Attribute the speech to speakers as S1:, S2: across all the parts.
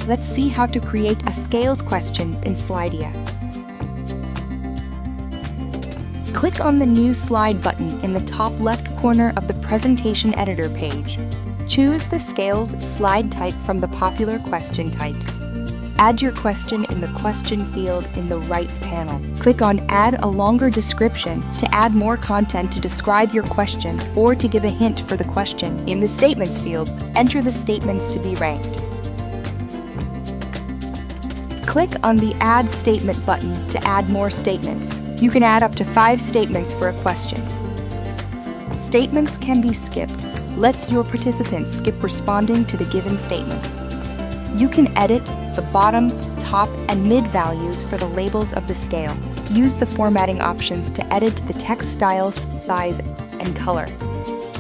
S1: Let's see how to create a scales question in Slidea. Click on the New Slide button in the top left corner of the Presentation Editor page. Choose the Scales slide type from the popular question types. Add your question in the question field in the right panel. Click on Add a longer description to add more content to describe your question or to give a hint for the question. In the Statements fields, enter the statements to be ranked. Click on the Add Statement button to add more statements. You can add up to 5 statements for a question. Statements can be skipped. Lets your participants skip responding to the given statements. You can edit the bottom, top, and mid values for the labels of the scale. Use the formatting options to edit the text styles, size, and color.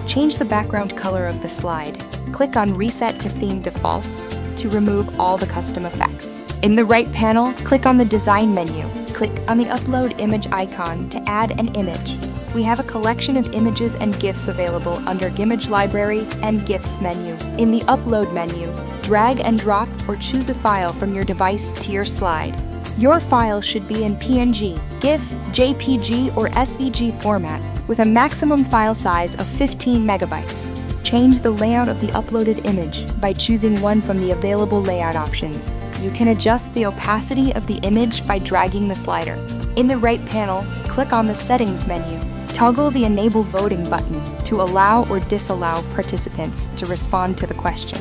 S1: Change the background color of the slide. Click on Reset to Theme Defaults to remove all the custom effects. In the right panel, click on the Design menu. Click on the Upload Image icon to add an image. We have a collection of images and GIFs available under Image Library and GIFs menu. In the Upload menu, drag and drop or choose a file from your device to your slide. Your file should be in PNG, GIF, JPG, or SVG format with a maximum file size of 15 megabytes. Change the layout of the uploaded image by choosing one from the available layout options. You can adjust the opacity of the image by dragging the slider. In the right panel, click on the Settings menu. Toggle the Enable Voting button to allow or disallow participants to respond to the question.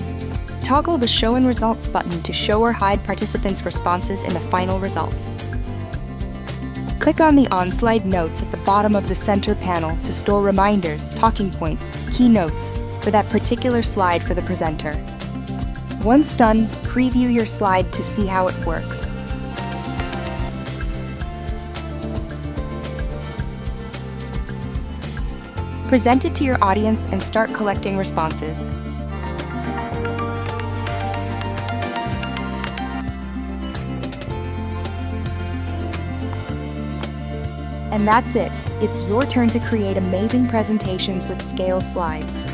S1: Toggle the Show and Results button to show or hide participants' responses in the final results. Click on the On-Slide Notes at the bottom of the center panel to store reminders, talking points, keynotes for that particular slide for the presenter. Once done, preview your slide to see how it works. Present it to your audience and start collecting responses. And that's it. It's your turn to create amazing presentations with scale slides.